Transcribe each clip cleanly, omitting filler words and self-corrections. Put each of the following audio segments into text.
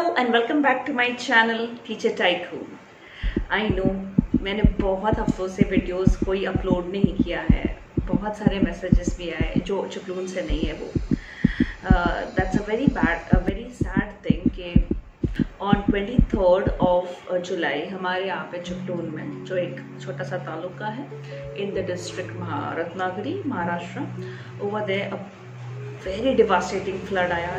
Hello and welcome back to my channel teacher tycoon. I know मैंने बहुत हफ्तों से वीडियोस कोई अपलोड नहीं किया है, बहुत सारे मैसेजेस भी आए जो चपलून से नहीं है वो। That's a very sad thing कि ऑन 23rd ऑफ जुलाई हमारे यहाँ पे चपलून में जो एक छोटा सा तालुका है in the district Ratnagiri Maharashtra, over there very devastating flood आया।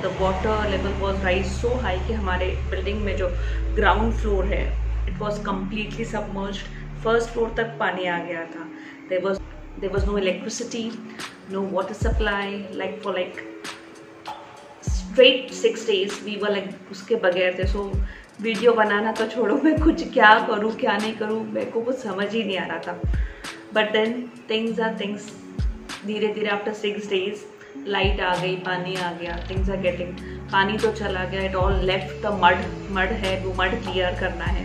The water level was rise so high कि हमारे बिल्डिंग में जो ग्राउंड फ्लोर है it was completely submerged. First floor तक पानी आ गया था। There was no electricity, no water supply, like for straight 6 days we were like उसके बगैर थे। सो वीडियो बनाना तो छोड़ो, मैं कुछ क्या करूँ क्या नहीं करूँ मेरे को कुछ समझ ही नहीं आ रहा था। बट देन थिंग्स धीरे धीरे आफ्टर 6 days लाइट आ गई, पानी आ गया, थिंग्स आर गेटिंग, पानी तो चला गया, it all left the mud है, वो मड क्लियर करना है।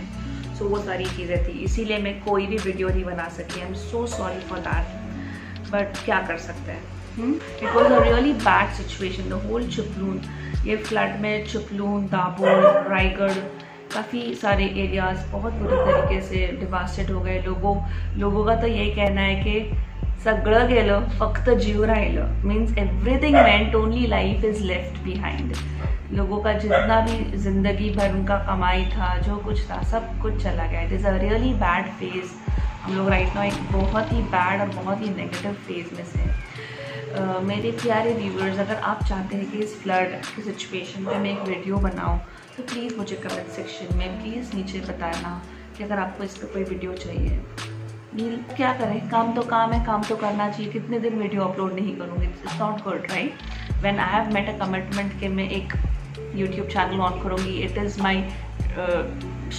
सो वो सारी चीज़ें थी, इसीलिए मैं कोई भी वीडियो नहीं बना सकी। I am so sorry for that, but क्या कर सकते हैं। It was a really bad situation the whole Chiplun. ये फ्लड में चपलून, दाभोळ, रायगढ़ काफ़ी सारे एरियाज बहुत बुरी तरीके से डिवास्टेड हो गए। लोगों का तो यही कहना है कि सगळं गेलं फक्त जीव राहिलं, means everything went, only life is left behind. लोगों का जितना भी जिंदगी भर उनका कमाई था, जो कुछ था, सब कुछ चला गया। It is a really bad phase. हम लोग राइट नाउ एक बहुत ही बैड और बहुत ही नेगेटिव फेज में से। मेरे प्यारे व्यूअर्स, अगर आप चाहते हैं कि इस फ्लड की सिचुएशन पे मैं एक वीडियो बनाऊँ तो प्लीज़ मुझे कमेंट सेक्शन में प्लीज़ नीचे बताना कि अगर आपको इस पर कोई वीडियो चाहिए। क्या करें, काम तो काम है, काम तो करना चाहिए। कितने दिन वीडियो अपलोड नहीं करूँगी, it's not good right. When I have met a commitment कि मैं एक यूट्यूब चैनल ऑन करूँगी, इट इज़ माई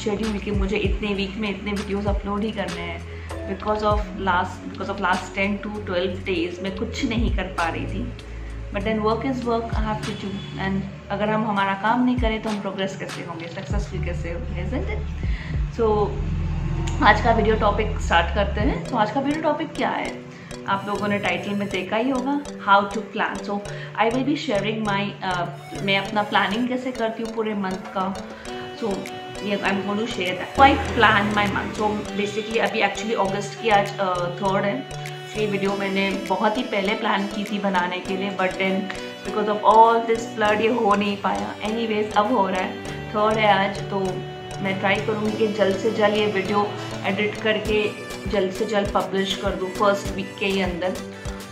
शेड्यूल कि मुझे इतने वीक में इतने वीडियोज़ अपलोड ही करने हैं। Because of last 10 to 12 days मैं कुछ नहीं कर पा रही थी। But then work is work, I have to do. And अगर हम हमारा काम नहीं करें तो हम प्रोग्रेस कैसे होंगे, सक्सेसफुल कैसे होंगे, इज़न्ट इट। सो आज का वीडियो टॉपिक स्टार्ट करते हैं। तो आज का वीडियो टॉपिक क्या है, आप लोगों ने टाइटल में देखा ही होगा, how to plan. So I will be sharing मैं अपना प्लानिंग कैसे करती हूँ पूरे मंथ का। सो ये I am going to share that I plan my month. So basically अभी एक्चुअली अगस्त की आज 3rd है। ये वीडियो मैंने बहुत ही पहले प्लान की थी बनाने के लिए, but then because of all this flood ये हो नहीं पाया। एनीवेज अब हो रहा है, 3rd है आज, तो मैं ट्राई करूँगी कि जल्द से जल्द ये वीडियो एडिट करके जल्द से जल्द पब्लिश कर दूँ फर्स्ट वीक के ही अंदर,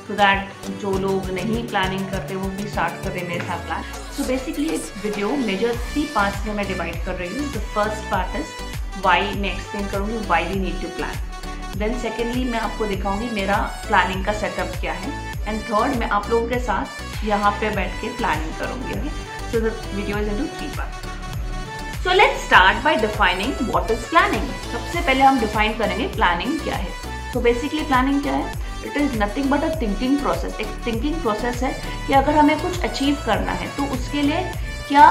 सो दैट जो लोग नहीं प्लानिंग करते वो भी स्टार्ट कर दें मेरे साथ प्लान। सो बेसिकली इस वीडियो मेजर 3 पार्ट्स में मैं डिवाइड कर रही हूँ। The first part is why, मैं एक्सप्लेन करूँगी why we need to plan. Then secondly मैं आपको दिखाऊँगी मेरा प्लानिंग का सेटअप क्या है। एंड थर्ड मैं आप लोगों के साथ यहाँ पे बैठ के प्लानिंग करूँगी। So the video is into 3 parts. So let's start by defining what is planning. सबसे पहले हम डिफाइन करेंगे प्लानिंग क्या है। So basically प्लानिंग क्या है, it is nothing but a thinking process. एक थिंकिंग प्रोसेस है कि अगर हमें कुछ अचीव करना है तो उसके लिए क्या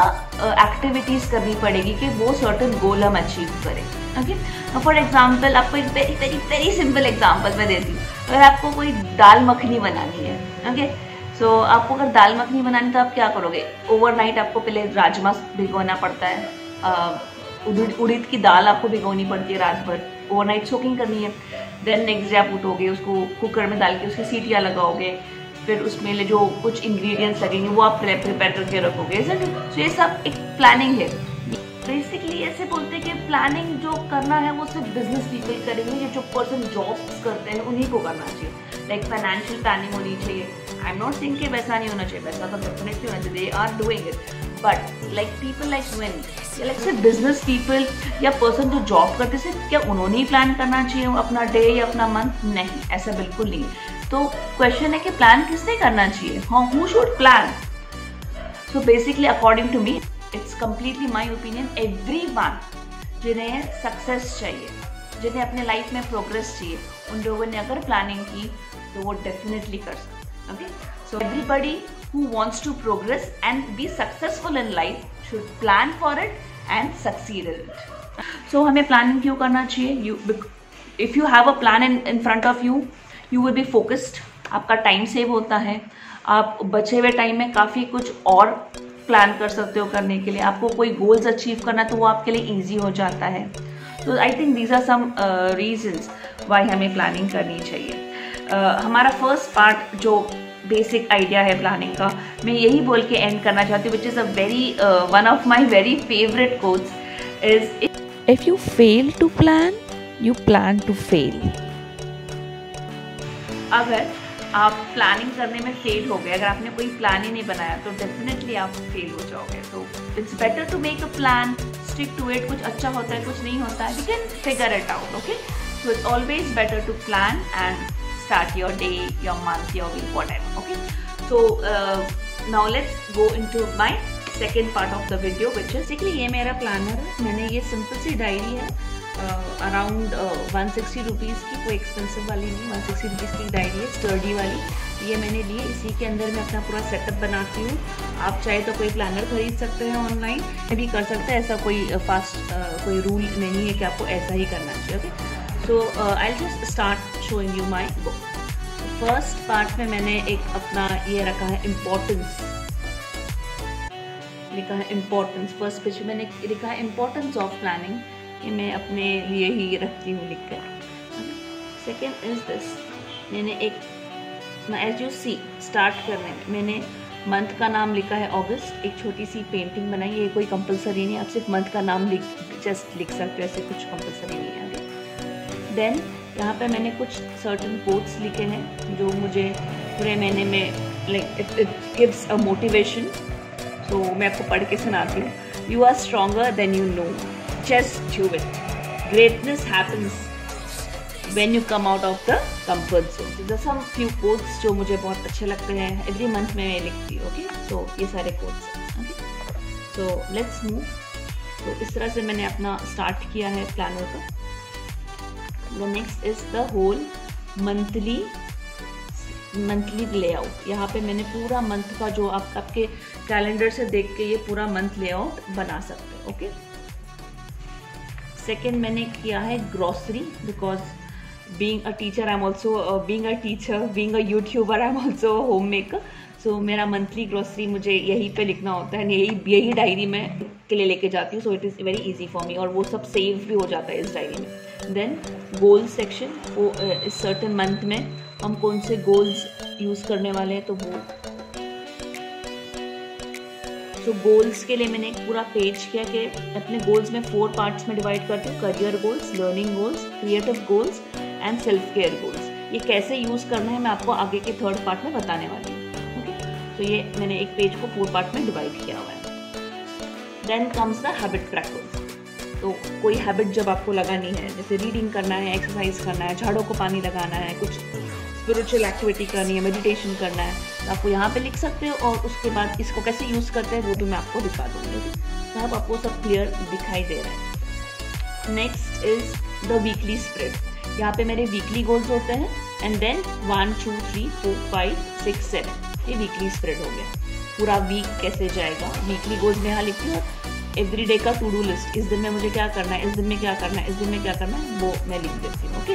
एक्टिविटीज़ करनी पड़ेगी कि वो सर्टेन गोल हम अचीव करें। ओके, फॉर एग्जाम्पल आपको एक very very very simple example मैं देती हूँ। अगर आपको कोई दाल मखनी बनानी है, ओके, सो आपको अगर दाल मखनी बनानी तो आप क्या करोगे, ओवरनाइट आपको पहले राजमा भिगोना पड़ता है, उड़द की दाल आपको भिगोनी पड़ती है रात भर, ओवरनाइट सोकिंग करनी है। देन नेक्स्ट डे आप उठोगे, उसको कुकर में डाल के उसकी सीटियाँ लगाओगे, फिर उसमें जो कुछ इंग्रेडिएंट्स लगेंगे वो आप प्रिपेयर करके रखोगे। सो ये सब एक प्लानिंग है। बेसिकली ऐसे बोलते हैं कि प्लानिंग जो करना है वो सिर्फ बिजनेस पीपल करेंगे, या जो पर्सन जॉब्स करते हैं उन्हीं को करना चाहिए। लाइक फाइनेंशियल प्लानिंग होनी चाहिए। आई एम नॉट सेइंग कि वैसा नहीं होना चाहिए, वैसा तो डेफिनेटली होना चाहिए, they are doing it. But like people like when या लाइक सिर्फ बिजनेस पीपल या पर्सन जो जॉब करते थे, क्या उन्होंने ही प्लान करना चाहिए अपना डे या अपना मंथ? नहीं, ऐसा बिल्कुल नहीं। तो क्वेश्चन है कि प्लान किसने करना चाहिए, हाँ, who should plan. So basically according to me it's completely my opinion, everyone जिन्हें सक्सेस चाहिए, जिन्हें अपने लाइफ में प्रोग्रेस चाहिए, उन लोगों ने अगर प्लानिंग की तो वो डेफिनेटली कर सकते। Okay, so everybody who wants to progress and be successful in life should plan for it and succeed in it. So हमें प्लानिंग क्यों करना चाहिए? If you have a plan in front of you, you will be focused. आपका time save होता है, आप बचे हुए टाइम में काफ़ी कुछ और प्लान कर सकते हो करने के लिए। आपको कोई गोल्स अचीव करना तो वो आपके लिए ईजी हो जाता है। तो I think these are some reasons why हमें प्लानिंग करनी चाहिए। हमारा फर्स्ट पार्ट जो बेसिक आइडिया है प्लानिंग का, मैं यही बोल के एंड करना चाहती हूँ, which is a very one of my very favourite quotes is, if you fail to plan you plan to fail. अगर आप प्लानिंग करने में फेल हो गए, अगर आपने कोई प्लान ही नहीं बनाया तो डेफिनेटली आप फेल हो जाओगे। तो it's better to make a plan, stick to it. कुछ अच्छा होता है, कुछ नहीं होता है, we can figure it out, okay. So it's always better to plan and start your day, your month, your week, whatever, okay. So now let's go into my second part of the video, which is basically ये मेरा planner है। मैंने ये simple सी diary है, around 160 rupees की, कोई expensive वाली नहीं, 160 रुपीज़ की डायरी है, स्टर्डी वाली। ये मैंने ली, इसी के अंदर मैं अपना पूरा सेटअप बनाती हूँ। आप चाहे तो कोई प्लानर खरीद सकते हैं ऑनलाइन, भी कर सकते हैं, ऐसा कोई फास्ट कोई रूल नहीं है कि आपको ऐसा ही करना चाहिए, okay. So I'll just start showing you my book. First part में मैंने एक अपना ये रखा है इम्पोर्टेंस, लिखा है इम्पोर्टेंस। फर्स्ट पेज में मैंने लिखा है इम्पोर्टेंस ऑफ प्लानिंग, ये मैं अपने लिए ही रखती हूँ लिख कर। सेकेंड इज दिस, मैंने एक एज यू सी स्टार्ट करने में मैंने मंथ का नाम लिखा है अगस्त। एक छोटी सी पेंटिंग बनाई, ये कोई कंपलसरी नहीं है, आप सिर्फ मंथ का नाम जस्ट लिख सकते हो, ऐसे कुछ कंपलसरी नहीं है। देन यहाँ पे मैंने कुछ सर्टन कोट्स लिखे हैं जो मुझे पूरे महीने में like it gives a motivation. So मैं आपको पढ़ के सुनाती हूँ। You are stronger than you know, just do it, greatness happens when you come out of the comfort zone. तो सम फ्यू कोट्स जो मुझे बहुत अच्छे लगते हैं, एवरी मंथ में मैं लिखती हूँ, ओके। सो ये सारे कोट्स हैं, ओके। So let's move. तो इस तरह से मैंने अपना स्टार्ट किया है प्लानर का। The next is the whole monthly layout। यहाँ पे मैंने पूरा मंथ का जो आप आपके कैलेंडर से देख के ये पूरा मंथ लेआउट बना सकते हैं, ओके। सेकेंड मैंने किया है grocery, because being a teacher I am also being a YouTuber I am also homemaker. So मेरा मंथली ग्रॉसरी मुझे यहीं पे लिखना होता है, यही डायरी में के लिए लेके जाती हूँ। So it is very easy for me, और वो सब सेव भी हो जाता है इस डायरी में। देन गोल सेक्शन, वो इस सर्टेन मंथ में हम कौन से गोल्स यूज़ करने वाले हैं, तो वो गोल्स के लिए मैंने एक पूरा पेज किया कि अपने गोल्स में 4 पार्ट्स में डिवाइड करती हूँ, career goals, learning goals, creative goals and self care goals. ये कैसे यूज़ करना है मैं आपको आगे के 3rd पार्ट में बताने वाली हूँ, ओके। तो ये मैंने एक पेज को 4 पार्ट में डिवाइड किया हुआ है। Then comes the habit trackers. तो कोई हैबिट जब आपको लगानी है, जैसे रीडिंग करना है, एक्सरसाइज करना है, झाड़ों को पानी लगाना है, कुछ स्पिरिचुअल एक्टिविटी करनी है, मेडिटेशन करना है, तो आपको यहाँ पे लिख सकते हो। और उसके बाद इसको कैसे यूज़ करते हैं वो भी मैं आपको दिखा दूँगी, तो अब आपको सब क्लियर दिखाई दे रहा है। Next is the weekly spread. यहाँ पे मेरे वीकली गोल्स होते हैं, एंड देन 1 2 3 4 5 6 7 ये वीकली स्प्रेड हो गया। पूरा वीक कैसे जाएगा, वीकली गोल्स में यहाँ लिखती हूँ। एवरी डे का टू डू लिस्ट, इस दिन में मुझे क्या करना है, इस दिन में क्या करना है, इस दिन में क्या करना है, वो मैं लिख देती हूँ, okay.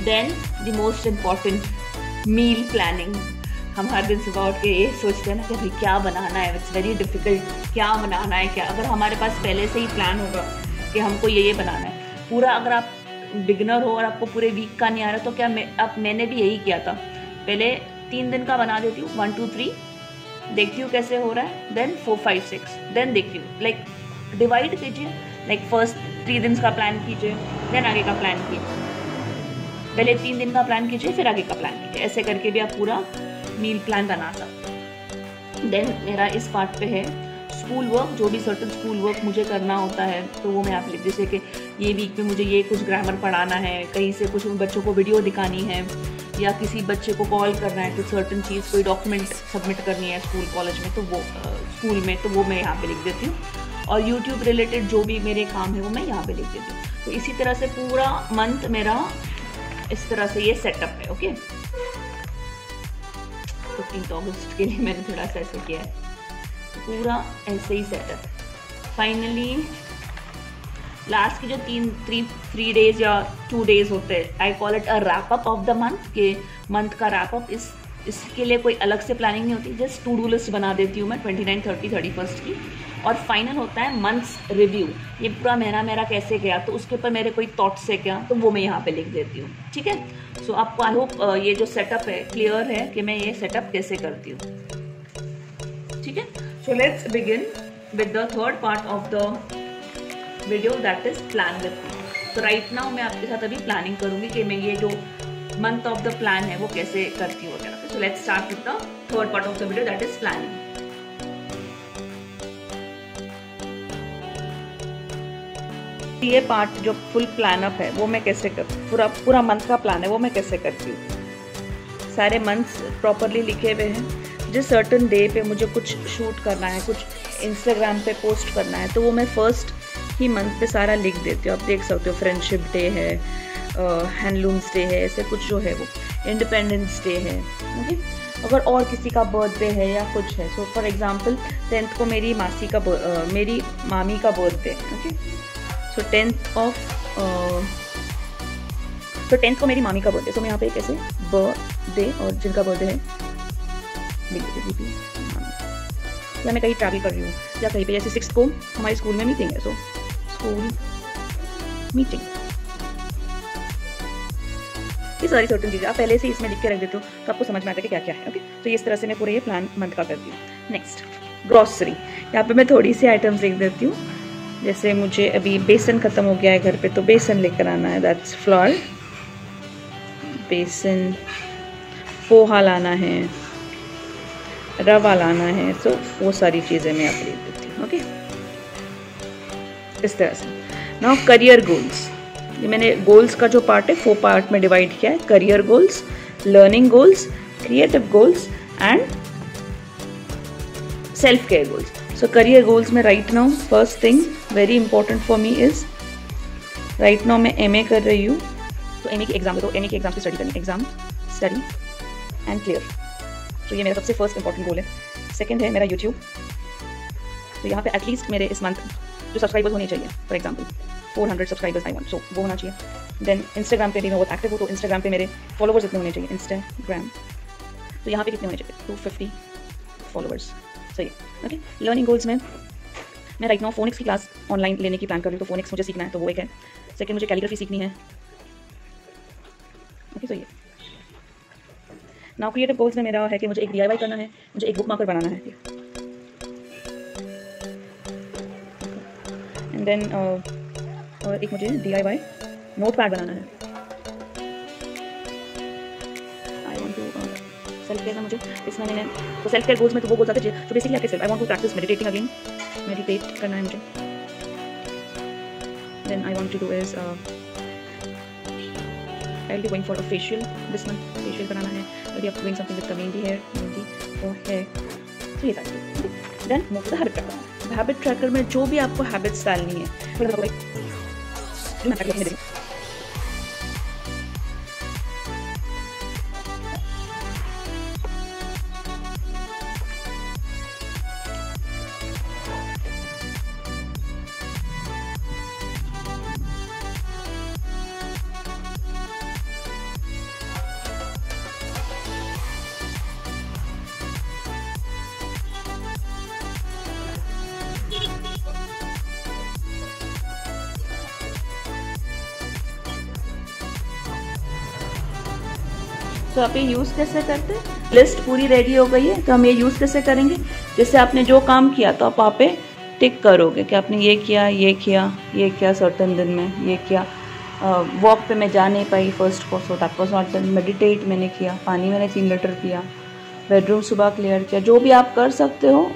Then the most important meal planning. हम हर दिन सुबह उठ के ये सोचते हैं ना कि भाई क्या बनाना है, इट्स वेरी डिफिकल्ट, क्या बनाना है क्या। अगर हमारे पास पहले से ही प्लान होगा कि हमको ये बनाना है पूरा, अगर आप बिगनर हो और आपको पूरे वीक का नहीं आ रहा, तो क्या मैंने भी यही किया था, पहले 3 दिन का बना देती हूँ, 1 2 3 देखती हूँ कैसे हो रहा है, देन 4 5 6 देन देखती हूँ, लाइक डिवाइड कीजिए, लाइक फर्स्ट 3 दिन का प्लान कीजिए, देन आगे का प्लान कीजिए, पहले 3 दिन का प्लान कीजिए, फिर आगे का प्लान कीजिए। ऐसे करके भी आप पूरा मील प्लान बना सकते हैं। देन मेरा इस पार्ट पे है स्कूल वर्क, जो भी सर्टन स्कूल वर्क मुझे करना होता है तो वो मैं आप लिख, जैसे कि ये वीक में मुझे ये कुछ ग्रामर पढ़ाना है, कहीं से कुछ बच्चों को वीडियो दिखानी है, या किसी बच्चे को कॉल करना है, कुछ सर्टन चीज़ कोई डॉक्यूमेंट सबमिट करनी है स्कूल कॉलेज में, तो वो स्कूल में, तो वो मैं यहाँ पे लिख देती हूँ। और यूट्यूब रिलेटेड जो भी मेरे काम है वो मैं यहाँ पे लिख देती हूँ। तो इसी तरह से पूरा मंथ मेरा इस तरह से ये सेटअप है, ओके। 15 अगस्त के लिए मैंने थोड़ा सा ऐसे किया है, पूरा ऐसे ही सेटअप। फाइनली लास्ट के जो 3 डेज या 2 डेज होते हैं, I call it a wrap up of the month, के मंथ का रैप अप इस इसके लिए कोई अलग से प्लानिंग नहीं होती, जस्ट टू डू लिस्ट बना देती हूँ मैं 29, 30, 31 की। और फाइनल होता है मंथ्स रिव्यू, ये पूरा महीना मेरा कैसे गया, तो उसके ऊपर मेरे कोई थॉट्स है क्या, तो वो मैं यहाँ पे लिख देती हूँ। ठीक है, सो आपको आई होप ये जो सेटअप है क्लियर है कि मैं ये सेटअप कैसे करती हूँ। ठीक है, so let's begin with the third part of the video, that is plan with me. तो राइट नाउ मैं आपके साथ अभी प्लानिंग करूँगी कि मैं ये जो मंथ ऑफ द प्लान है वो कैसे करती हूँ वगैरह। So let's start with the third part of the video, that is planning. ये पार्ट जो फुल प्लान अप है वो मैं कैसे कर, पूरा मंथ का प्लान है वो मैं कैसे करती हूँ। सारे मंथ्स प्रॉपरली लिखे हुए हैं, जिस सर्टन डे पे मुझे कुछ शूट करना है, कुछ इंस्टाग्राम पे पोस्ट करना है, तो वो मैं फर्स्ट ही मंथ पे सारा लिख देती हूँ। आप देख सकते हो फ्रेंडशिप डे है, हैंडलूम्स डे है, ऐसे कुछ जो है वो इंडिपेंडेंस डे है। ओके, अगर और किसी का बर्थडे है या कुछ है, सो फॉर एग्जांपल 10th को मेरी मेरी मामी का बर्थडे। ओके, सो 10th को मेरी मामी का बर्थडे, सो मैं यहाँ पे कैसे बर्थडे और जिनका बर्थडे है लिख देती हूँ। या मैं कहीं ट्रैवल कर रही हूँ या कहीं पे, जैसे 6th को हमारे स्कूल में मीटिंग है, सो स्कूल मीटिंग, ये सारी सर्टन चीज़ें आप पहले से इसमें लिख के रख देते हो तो आपको समझ में आता है कि क्या क्या है। ओके, तो इस तरह से मैं पूरे ये प्लान मंथ का करती हूँ। नेक्स्ट, ग्रॉसरी, यहाँ पे मैं थोड़ी सी आइटम्स लिख देती हूँ। जैसे मुझे अभी बेसन ख़त्म हो गया है घर पे, तो बेसन लेकर आना है, दैट्स फ्लोर, बेसन, पोहा लाना है, रवा लाना है, तो वो सारी चीज़ें मैं यहाँ पे लिख देती हूँ। ओके, इस तरह से। नाउ करियर गोल्स, ये मैंने गोल्स का जो पार्ट है 4 पार्ट में डिवाइड किया है, career goals, learning goals, creative goals and self care goals. So career goals में right now first thing very important for me is, right now मैं MA कर रही हूँ, तो MA की एग्जाम, तो MA की एग्जाम की स्टडी करनी, एग्जाम स्टडी एंड क्लियर, तो ये मेरा सबसे फर्स्ट इंपॉर्टेंट गोल है। सेकंड है मेरा यूट्यूब, तो यहाँ पे एटलीस्ट मेरे इस मंथ जो सब्सक्राइबर्स होने चाहिए, for example 400 subscribers I want, so वो होना चाहिए। देन इंस्टाग्राम पे भी मैं बहुत एक्टिव हूँ, तो इंस्टाग्राम पे मेरे फॉलोवर्स इतने होने चाहिए, इंस्टाग्राम, तो यहाँ पे कितने होने चाहिए, 250 फॉलोवर्स, सही। ओके, लर्निंग गोल्स में मैं राइट नाउ फोनिक्स की क्लास ऑनलाइन लेने की प्लान कर रही हूँ, तो फोनिक्स मुझे सीखना है, तो वो एक है। सेकंड, मुझे कैलीग्राफी सीखनी है। ओके, तो ये नाउ क्रिएटिव गोल्स में मेरा है कि मुझे एक DIY करना है, मुझे एक बुक मार्कर बनाना है, एंड देन और एक मुझे DIY नोट पैड बनाना है। I want to self care में मुझे इसमें मैंने, तो सेल्फ केयर गोल्स में तो वो गोल्स आते हैं, तो बेसिकली आपके self, I want to practise meditating again, meditate करना है मुझे। Then I want to do is I will be going for a facial this month, facial कराना है, I will be doing something with mehndi hair, mehndi और hair, तो ये सारी। Then move to the habit tracker, habit tracker में जो भी आपको हैबिट्स डालनी है, तो आप ये यूज़ कैसे करते हैं, लिस्ट पूरी रेडी हो गई है, तो हम ये यूज़ कैसे करेंगे, जैसे आपने जो काम किया तो आप वहाँ पे टिक करोगे कि आपने ये किया, ये किया, ये किया, सर्टन दिन में ये किया। वॉक पे मैं जा नहीं पाई फर्स्ट को, so that was not done. Meditate मैंने किया, पानी मैंने 3 लीटर पिया, बेडरूम सुबह क्लियर किया, जो भी आप कर सकते हो।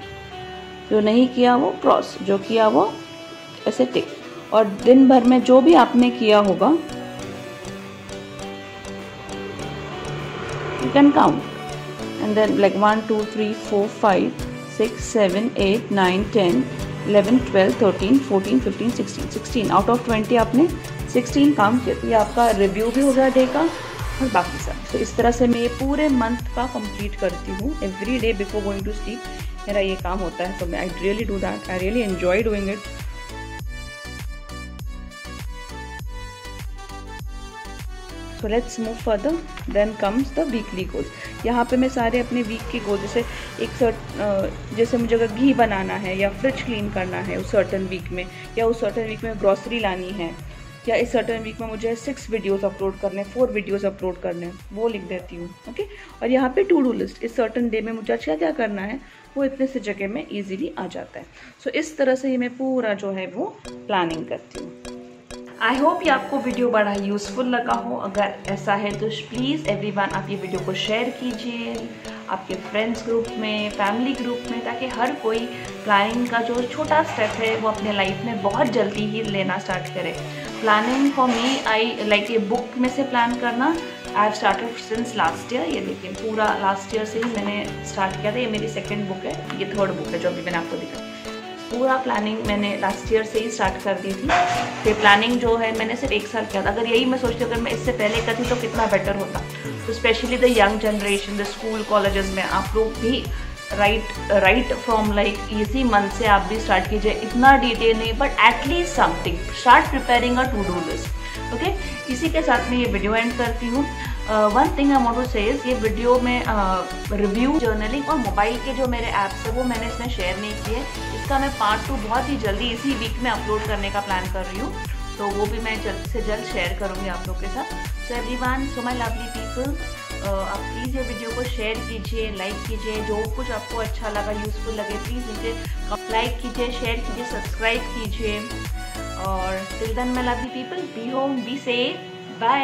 जो नहीं किया वो क्रॉस, जो किया वो ऐसे टिक। और दिन भर में जो भी आपने किया होगा you can count, and then like 1 2 3 4 5 6 7 8 9 10 11 12 13 14 15 16 out of 20 आपने 16 काम किया, तो ये आपका रिव्यू भी हो गया डे का और बाकी सब। तो इस तरह से मैं ये पूरे मंथ का कंप्लीट करती हूँ। Every day before going to sleep मेरा ये काम होता है, तो मैं I really do that, I really enjoy doing it. So let's move further. Then comes the weekly goals. यहाँ पे मैं सारे अपने वीक के गोल, जैसे मुझे अगर घी बनाना है या फ्रिज क्लीन करना है उस सर्टन वीक में, या उस सर्टन वीक में ग्रॉसरी लानी है, या इस सर्टन वीक में मुझे 6 वीडियोस अपलोड करने हैं, 4 वीडियोस अपलोड करने हैं, वो लिख देती हूँ। ओके, और यहाँ पे टू डू लिस्ट, इस सर्टन डे में मुझे आज क्या क्या करना है वो इतने से जगह में ईजिली आ जाता है। सो इस तरह से ही मैं पूरा जो है वो प्लानिंग करती हूँ। आई होप ये आपको वीडियो बड़ा यूज़फुल लगा हो। अगर ऐसा है तो प्लीज़ एवरीवन आप ये वीडियो को शेयर कीजिए आपके फ्रेंड्स ग्रुप में, फैमिली ग्रुप में, ताकि हर कोई प्लानिंग का जो छोटा स्टेप है वो अपने लाइफ में बहुत जल्दी ही लेना स्टार्ट करे। Planning for me, I like ये बुक में से प्लान करना, I have started since last year. ये देखिए पूरा लास्ट ईयर से ही मैंने स्टार्ट किया था। ये मेरी सेकेंड बुक है, ये थर्ड बुक है जो अभी मैंने आपको दिखा। पूरा प्लानिंग मैंने लास्ट ईयर से ही स्टार्ट कर दी थी। फिर प्लानिंग जो है मैंने सिर्फ 1 साल किया था। अगर यही मैं सोचती हूँ अगर मैं इससे पहले करती तो कितना बेटर होता। तो specially the young generation, the school colleges में आप लोग भी right from like easy month से आप भी स्टार्ट कीजिए। इतना डिटेल नहीं but at least something, start preparing a to do list. Okay, इसी के साथ मैं ये वीडियो एंड करती हूँ। One thing I want to say is, ये वीडियो में रिव्यू, जर्नलिंग और मोबाइल के जो मेरे ऐप्स है वो मैंने इसमें शेयर नहीं किए। इसका मैं पार्ट 2 बहुत ही जल्दी इसी वीक में अपलोड करने का प्लान कर रही हूँ, तो वो भी मैं जल्द से जल्द शेयर करूँगी आप लोग के साथ। So everyone, so my lovely people, आप प्लीज़ ये वीडियो को शेयर कीजिए, लाइक कीजिए। जो कुछ आपको अच्छा लगा, यूज़फुल लगे, प्लीज़ नीचे लाइक कीजिए, शेयर कीजिए, सब्सक्राइब कीजिए। और till then my lovely people, be home, be safe, bye.